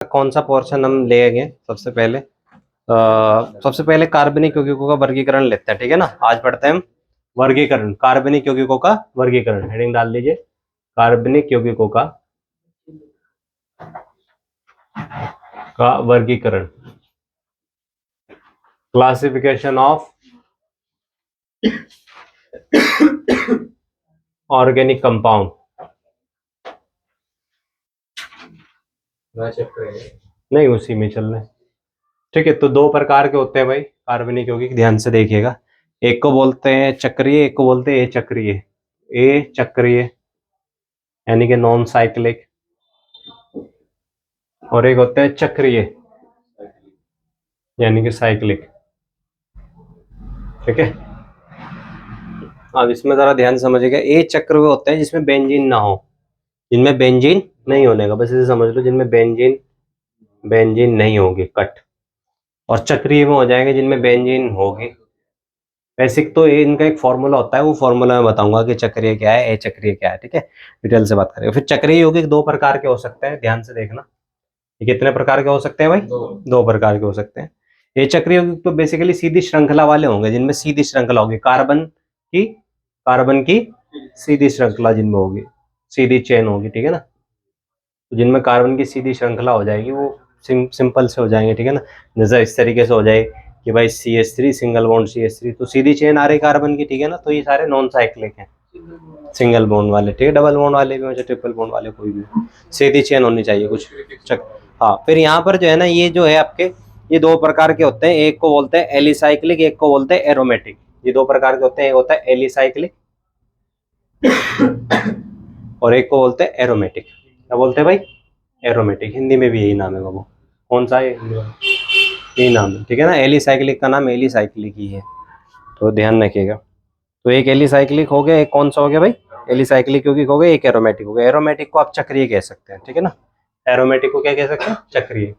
कौन सा पोर्शन हम लेंगे सबसे पहले कार्बनिक यौगिकों का वर्गीकरण लेते हैं, ठीक है ना। आज पढ़ते हैं हम वर्गीकरण, कार्बनिक यौगिकों का वर्गीकरण। हेडिंग डाल लीजिए, कार्बनिक यौगिकों का वर्गीकरण, क्लासिफिकेशन ऑफ ऑर्गेनिक कंपाउंड। नहीं, उसी में चल रहे हैं, ठीक है। तो दो प्रकार के होते हैं भाई कार्बनिक यौगिक, ध्यान से देखिएगा। एक को बोलते हैं चक्रीय, एक को बोलते हैं अचक्रीय। चक्रीय यानी कि नॉन साइक्लिक, और एक होता है चक्रीय यानी कि साइक्लिक, ठीक है। अब इसमें जरा ध्यान समझिएगा। ए चक्र वो होते हैं जिसमें बेंजीन ना हो, जिनमें बेंजीन नहीं होने का, बस इसे समझ लो, जिनमें बेंजीन नहीं होगी, कट। और चक्रीय में हो जाएंगे जिनमें बेंजीन होगी। बेसिक तो इनका एक फॉर्मूला होता है, वो फॉर्मूला मैं बताऊंगा कि चक्रीय क्या है, चक्रीय क्या है, ठीक है। डिटेल से बात करेंगे। फिर चक्रीय यौगिक दो प्रकार के हो सकते हैं, ध्यान से देखना। ये कितने प्रकार के हो सकते हैं भाई? दो प्रकार के हो सकते हैं। ये चक्रीय यौगिक तो बेसिकली सीधी श्रृंखला वाले होंगे, जिनमें सीधी श्रृंखला होगी, कार्बन की सीधी श्रृंखला जिनमें होगी, सीधी चेन होगी, ठीक है ना। तो जिनमें कार्बन की सीधी श्रृंखला हो जाएगी वो सिंपल से हो जाएंगे, ठीक है ना। जैसे इस तरीके से हो जाए कि भाई CH3 सिंगल बॉन्ड CH3, तो सीधी चेन आ रही कार्बन की, ठीक है ना। तो ये सारे नॉन साइक्लिक हैं, सिंगल बॉन्ड वाले, ठीक है। डबल बॉन्ड वाले भी हो चाहे ट्रिपल बॉन्ड वाले, कोई भी, सीधी चेन होनी चाहिए कुछ। हाँ, फिर यहाँ पर जो है ना, ये जो है आपके, ये दो प्रकार के होते हैं। एक को बोलते हैं एलिसाइक्लिक, एक को बोलते हैं एरोमेटिक। ये दो प्रकार के होते हैं, एक होता है एलिसाइक्लिक और एक को बोलते हैं एरोमेटिक। क्या बोलते हैं भाई? एरोमेटिक। हिंदी में भी यही नाम है बाबू। कौन सा है? यही नाम है, ठीक है ना। एलिसाइक्लिक का नाम एलिसाइक्लिक ही है, तो ध्यान रखिएगा। तो एक एलिसाइक्लिक हो गया, एक कौन सा हो गया भाई? एलिसाइक्लिक यौगिक हो गया, एक एरोमेटिक हो गया। एरोमेटिक को आप चक्रीय कह सकते हैं, ठीक है ना। एरोमेटिक को क्या कह सकते हैं? चक्रीय।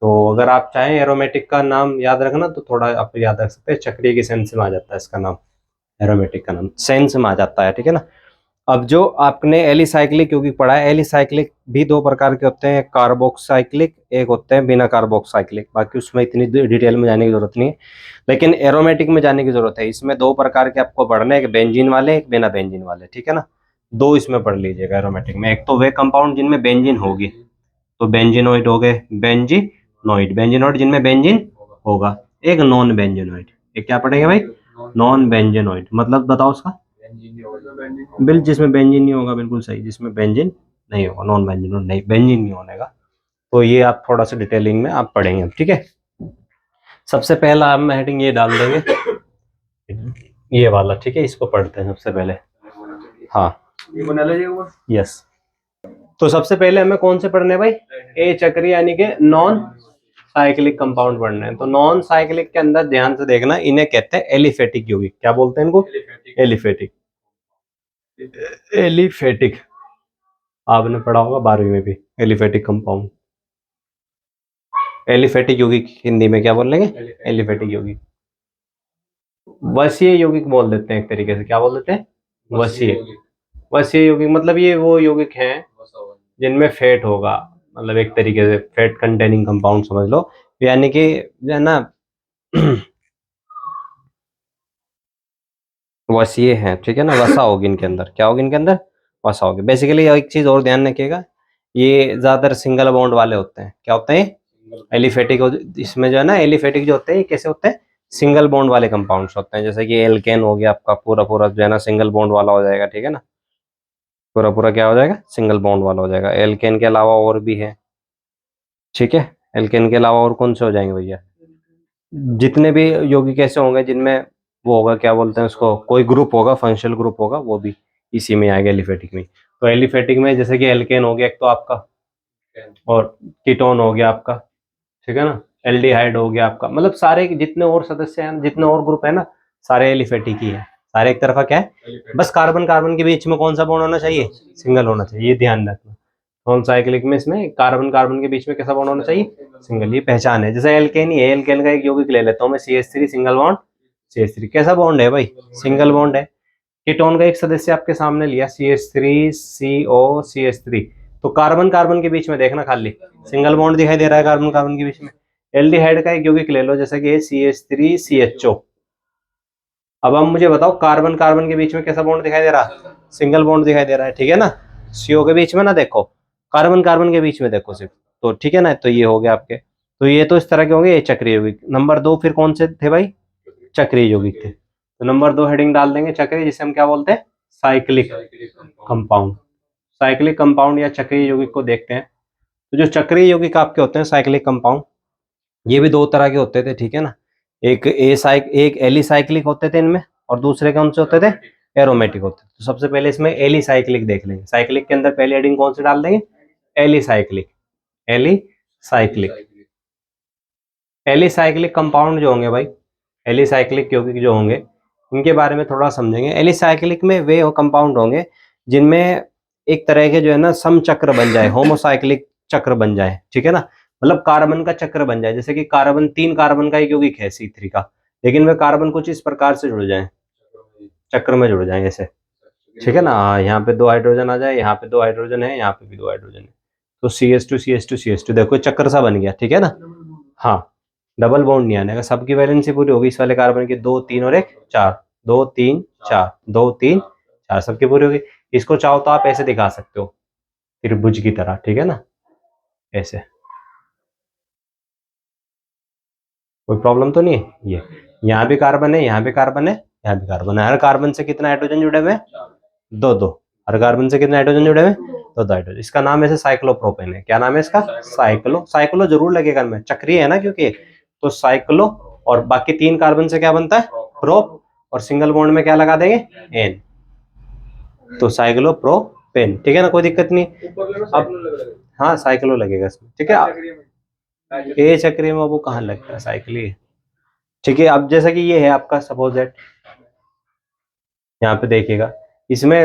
तो अगर आप चाहें एरोमेटिक का नाम याद रखना तो थोड़ा आप याद रख सकते हैं, चक्रीय की सेंस में आ जाता है इसका नाम, एरोमेटिक का नाम सेंस में आ जाता है, ठीक है ना। अब जो आपने एलिसाइक्लिक यौगिक पढ़ा है, एलिसाइक्लिक भी दो प्रकार के होते हैं, एक कार्बोक्साइक्लिक, एक होते हैं बिना कार्बोक्साइक्लिक। बाकी उसमें इतनी डिटेल में जाने की जरूरत नहीं है, लेकिन एरोमेटिक में जाने की जरूरत है। इसमें दो प्रकार के आपको पढ़ने, एक बेंजीन वाले, एक बिना बेंजीन वाले, ठीक है ना। दो इसमें पढ़ लीजिएगा एरोमेटिक में। एक तो वे कंपाउंड जिनमें बेंजीन होगी, तो बेंजीनोइड हो गए, बेंजीनोइड जिनमें बेंजीन होगा। एक नॉन बेंजीनोइड, एक क्या पढ़ेंगे भाई? Non benzenoid. मतलब बताओ उसका? जिसमें बेंजीन नहीं होगा, बिल्कुल सही, जिसमें बेंजीन नहीं होगा, नॉन बेंजीनोइड नहीं, बेंजीन नहीं होने का। तो ये आप थोड़ा सा डिटेलिंग में आप पढ़ेंगे, ठीक है। सबसे पहला हम हेडिंग ये डाल देंगे, ये वाला, ठीक है। इसको पढ़ते हैं सबसे पहले। हाँ, ये बना लीजिए। यस। तो सबसे पहले हमें कौन से पढ़ने भाई? ए चक्रीय यानी कि नॉन साइक्लिक कंपाउंड पढ़ने हैं। तो नॉन साइक्लिक के अंदर ध्यान से देखना, इन्हें कहते हैं एलिफेटिक यौगिक। क्या बोलते हैं इनको? एलिफेटिक आपने पढ़ा होगा 12वीं में भी, एलिफेटिक कंपाउंड। एलिफेटिक यौगिक हिंदी में क्या बोल लेंगे? एलिफेटिक यौगिक। वसीय यौगिक बोल देते हैं एक तरीके से। क्या बोल देते हैं? वसीय यौगिक मतलब ये वो यौगिक हैं जिनमें फैट होगा, मतलब एक तरीके से फैट कंटेनिंग कंपाउंड समझ लो। यानी कि जो है ना वसीय है, ठीक है ना। वसा होगी इनके अंदर। क्या होगी इनके अंदर? वसा होगी। बेसिकली एक चीज और ध्यान रखिएगा, ये ज्यादातर सिंगल बॉन्ड वाले होते हैं। क्या होते हैं? एलिफेटिक। इसमें जो है ना, एलिफेटिक जो होते हैं, कैसे होते हैं? सिंगल बॉन्ड वाले कंपाउंड्स होते हैं। जैसे कि एल्केन हो गया आपका, पूरा पूरा जो है ना सिंगल बॉन्ड वाला हो जाएगा, ठीक है ना। पूरा पूरा क्या हो जाएगा? सिंगल बॉन्ड वाला हो जाएगा। एल्केन के अलावा और भी है, ठीक है। एल्केन के अलावा और कौन से हो जाएंगे भैया? जितने भी यौगिक ऐसे होंगे जिनमें वो होगा, क्या बोलते हैं उसको, कोई ग्रुप होगा, फंक्शनल ग्रुप होगा, वो भी इसी में आएगा, एलिफेटिक में। तो एलिफेटिक में जैसे कि एल्केन हो गया एक तो आपका, और कीटोन हो गया आपका, ठीक है ना। एल्डिहाइड हो गया आपका, मतलब सारे जितने और सदस्य हैं, जितने और ग्रुप है ना, सारे एलिफेटिक ही है। सारे एक तरफा क्या है, बस कार्बन कार्बन के बीच में कौन सा बॉन्ड होना चाहिए? सिंगल होना चाहिए, ये ध्यान रखना। नॉन साइक्लिक में इसमें कार्बन कार्बन के बीच में कैसा बॉन्ड होना चाहिए? सिंगल। ये पहचान है। जैसे एल्केन ही है, एल्केन का एक यौगिक ले लेता हूँ मैं, CH3 सिंगल बॉन्ड CH3, कैसा बॉन्ड है भाई? सिंगल बॉन्ड है। कीटोन का एक सदस्य आपके सामने लिया, CH3CO CH3, तो कार्बन कार्बन के बीच में देखना, खाली सिंगल बॉन्ड दिखाई दे रहा है कार्बन कार्बन के बीच में। एल्डिहाइड का एक यौगिक ले लो, जैसे कि CH3CHO। अब हम मुझे बताओ कार्बन कार्बन के बीच में कैसा बॉन्ड दिखाई दे रहा है? सिंगल बॉन्ड दिखाई दे रहा है, ठीक है ना। CO के बीच में ना देखो, कार्बन कार्बन के बीच में देखो सिर्फ, तो ठीक है ना। तो ये हो गया आपके, तो ये तो इस तरह के होंगे, ये चक्रीय यौगिक। नंबर 2 फिर कौन से थे भाई? चक्रीय यौगिक थे। तो नंबर 2 हेडिंग डाल देंगे चक्रीय, जिसे हम क्या बोलते हैं? Cyclic compound. साइक्लिक कंपाउंड या चक्रीय यौगिक को देखते हैं। तो जो चक्रीय यौगिक आपके होते हैं साइक्लिक कंपाउंड, ये भी दो तरह के होते थे, ठीक है ना। एक एलिसाइक्लिक होते थे इनमें, और दूसरे कौन से होते थे? एरोमेटिक होते थे। तो सबसे पहले इसमें एलिसाइक्लिक देख लेंगे। साइक्लिक के अंदर पहले हेडिंग कौन सी डाल देंगे? एलिसाइक्लिक। एलिसाइक्लिक एलिसाइक्लिक कंपाउंड जो होंगे भाई, एलिसाइक्लिक यौगिक जो होंगे, इनके बारे में थोड़ा समझेंगे। एलिसाइक्लिक में वे कंपाउंड होंगे जिनमें एक तरह के जो है ना समचक्र बन जाए, होमोसाइक्लिक चक्र बन जाए, ठीक है ना। मतलब कार्बन का चक्र बन जाए, जैसे कि कार्बन 3 कार्बन का एक यौगिक है C3 का, लेकिन वे कार्बन कुछ इस प्रकार से जुड़ जाए, चक्र में जुड़ जाए ऐसे, ठीक है ना। यहाँ पे 2 हाइड्रोजन आ जाए, यहाँ पे 2 हाइड्रोजन है, यहाँ पे भी 2 हाइड्रोजन है, तो CH2 देखो चक्र सा बन गया, ठीक है ना। हाँ, डबल बॉन्ड नहीं आने का, सबकी वैलेंसी पूरी होगी। इस वाले कार्बन की 2 3 और 1 4, 2 3 4, 2 3 4, सबकी पूरी होगी। इसको चाहो तो आप ऐसे दिखा सकते हो, त्रिभुज की तरह, ठीक है ना, ऐसे। कोई प्रॉब्लम तो नहीं है। ये यहाँ भी कार्बन है, यहाँ भी कार्बन है, यहाँ भी कार्बन है। हर कार्बन से कितना हाइड्रोजन जुड़े हुए? 2 2। हर कार्बन से कितने हाइड्रोजन जुड़े हुए? 2 2 हाइड्रोजन। इसका नाम ऐसे साइक्लोप्रोपेन है। क्या नाम है इसका? साइक्लो। साइक्लो जरूर लगेगा इनमें, चक्रीय है ना क्योंकि, तो साइक्लो। और बाकी 3 कार्बन से क्या बनता है? प्रोप। और सिंगल बॉन्ड में क्या लगा देंगे? एन, तो साइक्लोप्रोपेन, ठीक है ना, कोई दिक्कत नहीं। अब हाँ साइक्लो लगेगा इसमें, ठीक है। ए चक्रीय में वो कहाँ लगता है? साइक्लिक, ठीक है। अब जैसा कि ये है आपका, सपोज दैट यहाँ पे देखिएगा, इसमें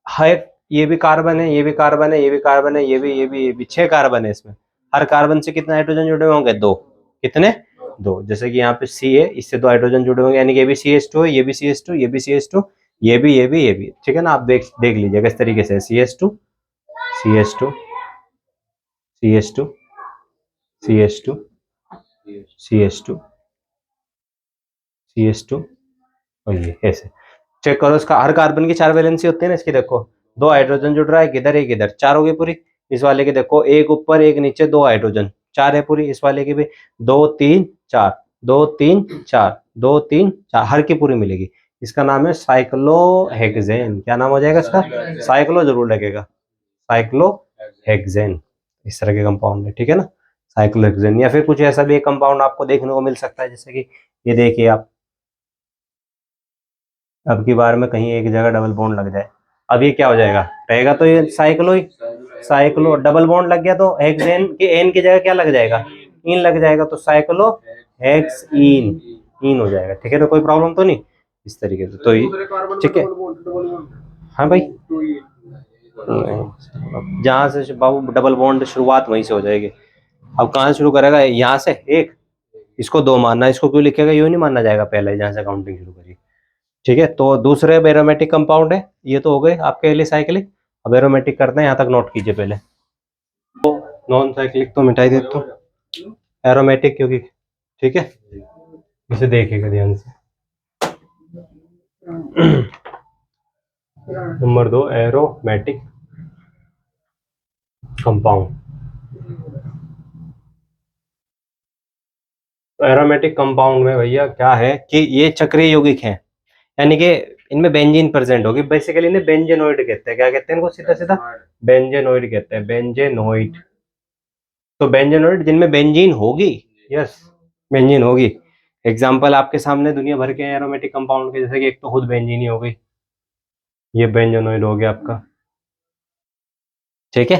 है, ये भी कार्बन है, ये भी कार्बन है, ये भी कार्बन है, ये भी 6 कार्बन है इसमें। हर कार्बन से कितने हाइड्रोजन जुड़े हुए होंगे? 2। कितने? 2। जैसे कि यहाँ पे C है, इससे 2 हाइड्रोजन जुड़े होंगे, यानी कि ये भी CH2 है, ये भी CH2, ये भी CH2, ये भी, ठीक है ना। आप देख लीजिएगा इस तरीके से, CH2 CH2 CH2 CH2 CH2 CH2, और ये ऐसे चेक करो। इसका हर कार्बन की 4 वैलेंसी होती है ना इसकी, देखो 2 हाइड्रोजन जुड़ रहा है, किधर एक इधर, 4 होगी पूरी। इस वाले की देखो, एक ऊपर एक नीचे, 2 हाइड्रोजन, 4 है पूरी। इस वाले की भी 2 3 4, 2 3 4, 2 3 4, हर की पूरी मिलेगी। इसका नाम है साइक्लोहेक्सेन। क्या नाम हो जाएगा इसका? साइक्लो जरूर लगेगा, साइक्लोहेक्सेन। इस तरह के कंपाउंड है, ठीक है ना, साइक्लोहेक्सेन। या फिर कुछ ऐसा भी एक कंपाउंड आपको देखने को मिल सकता है, जैसे कि ये देखिए आप, अब की बार में कहीं एक जगह डबल बॉन्ड लग जाए, अब ये क्या हो जाएगा? रहेगा तो ये साइक्लो ही। साइक्लो, डबल बॉन्ड लग गया तो हेक्सेन के एन की जगह क्या लग जाएगा? इन लग जाएगा, तो साइक्लो हेक्स इन हो जाएगा, ठीक है ना, कोई प्रॉब्लम तो नहीं। इस तरीके से तो ठीक है। हाँ भाई, जहां से बाबू डबल बॉन्ड शुरुआत वहीं से हो जाएगी। अब कहाँ से शुरू करेगा? यहाँ से एक, इसको 2 मानना, इसको क्यों लिखेगा? यूं नहीं मानना जाएगा पहले, जहां से काउंटिंग शुरू करी, ठीक है। तो दूसरे एरोमेटिक कंपाउंड है, ये तो हो गए आपके एलिसाइक्लिक। अब एरोमेटिक करते हैं, यहाँ तक नोट कीजिए पहले। तो नॉन साइक्लिक तो मिटाई देता हूँ, एरोमेटिक क्योंकि, ठीक है, इसे देखिएगा ध्यान से। Number 2 aromatic compound. तो एरोमेटिक कंपाउंड में भैया क्या है कि ये चक्रीय यौगिक हैं, यानी कि इनमें बेंजीन प्रेजेंट होगी। बेसिकली इन्हें बेंजेनोइड कहते हैं। क्या कहते हैं इनको? सीधा सीधा बेंजेनोइड कहते हैं, बेंजेनोइड। तो बेंजेनोइड जिनमें बेंजीन होगी, यस, बेंजीन होगी। एग्जाम्पल आपके सामने दुनिया भर के एरोमेटिक कंपाउंड के, जैसे कि एक तो खुद बेंजीन ही हो गई, ये बेंजेनोइड हो गया आपका, ठीक है।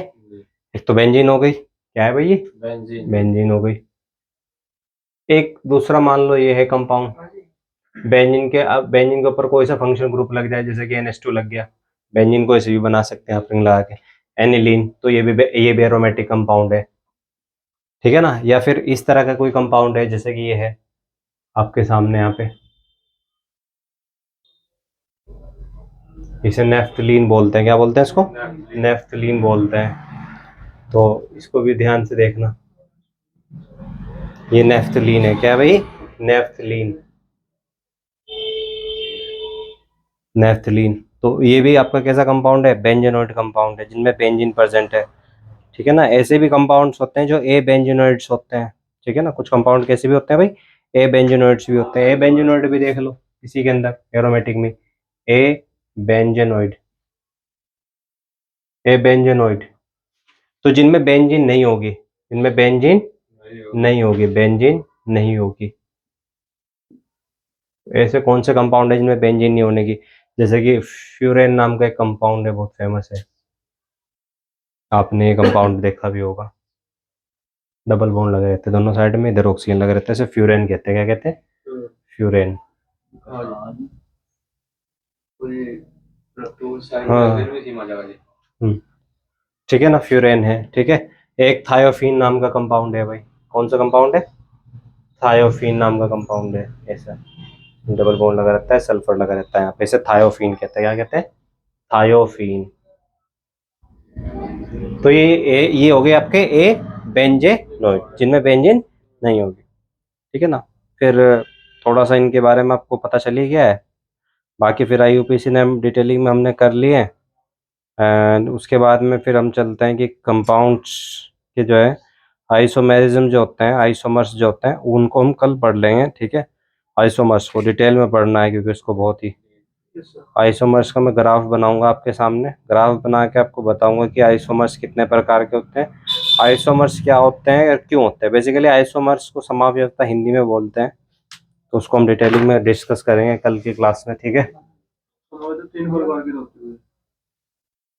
एक तो बेंजीन हो गई, क्या है भाई ये? बेंजीन हो गई। एक दूसरा मान लो ये है कंपाउंड बेंजीन के, अब बेंजीन के ऊपर कोई सा फंक्शन ग्रुप लग जाए, जैसे कि NH2 लग गया, बेंजीन को ऐसे भी बना सकते हैं आप रिंग लगा के, एनिलीन, तो ये भी एरोमेटिक कंपाउंड है, ठीक है ना। या फिर इस तरह का कोई कंपाउंड है, जैसे कि ये है आपके सामने यहाँ पे, इसे नेफ्थलीन बोलते हैं। क्या बोलते हैं इसको? नेफ्थलीन बोलते हैं। तो इसको भी ध्यान से देखना। ये नेफ्थलीन है, क्या भाई? Naphthalene, naphthalene. तो ये भी आपका कैसा कंपाउंड है? बेंजेनोइड कंपाउंड है, जिनमें बेंजीन प्रेजेंट है, ठीक है ना। ऐसे भी कंपाउंड्स होते हैं जो ए बेंजीनोइड्स होते हैं, ठीक है ना। कुछ कंपाउंड कैसे भी होते हैं भाई? ए बेंजीनोइड्स भी होते हैं। ए बेंजीनोइड भी देख लो इसी के अंदर एरोमेटिक में, ए बेंजीनोइड, ए बेंजीनोइड। तो जिनमें बेंजीन नहीं होगी, जिनमें बेंजीन नहीं होगी, बेंजीन नहीं होगी, ऐसे कौन से कंपाउंड है जिनमें बेंजीन नहीं होने की? जैसे कि फ्यूरेन नाम का एक कंपाउंड है, बहुत फेमस है, आपने ये कंपाउंड देखा भी होगा। डबल बॉन्ड लगे रहते हैं दोनों साइड में, इधर ऑक्सीजन लगे रहता है, इसे फ्यूरेन कहते हैं। क्या कहते हैं? फ्यूरेन। हाँ, ठीक है ना, फ्यूरेन है, ठीक है। एक थायोफीन नाम का कंपाउंड है भाई। कौन सा कंपाउंड है? थायोफीन नाम का कंपाउंड है, ऐसा डबल बॉन्ड लगा रहता है, सल्फर लगा रहता है यहाँ पे, इसे थायोफीन कहते हैं। क्या कहते हैं? थायोफीन। तो ये हो गए आपके ए बेंजेनोइड, जिनमें बेंजीन नहीं होगी, ठीक है ना। फिर थोड़ा सा इनके बारे में आपको पता चल ही गया है। बाकी फिर IUPAC ने हम डिटेलिंग में हमने कर लिए हैं। एंड उसके बाद में फिर हम चलते हैं कि कंपाउंड्स के जो है आइसोमेरिज्म जो होते हैं, आइसोमर्स जो होते हैं, उनको हम कल पढ़ लेंगे, ठीक है। आइसोमर्स को डिटेल में पढ़ना है, क्योंकि इसको बहुत ही, आइसोमर्स का मैं ग्राफ बनाऊंगा आपके सामने, ग्राफ बना के आपको बताऊंगा कि आइसोमर्स कितने प्रकार के होते हैं, आइसोमर्स क्या होते हैं और क्यों होते हैं। बेसिकली आइसोमर्स को समापयता हिंदी में बोलते हैं, तो उसको हम डिटेलिंग में डिस्कस करेंगे कल की क्लास में, ठीक है।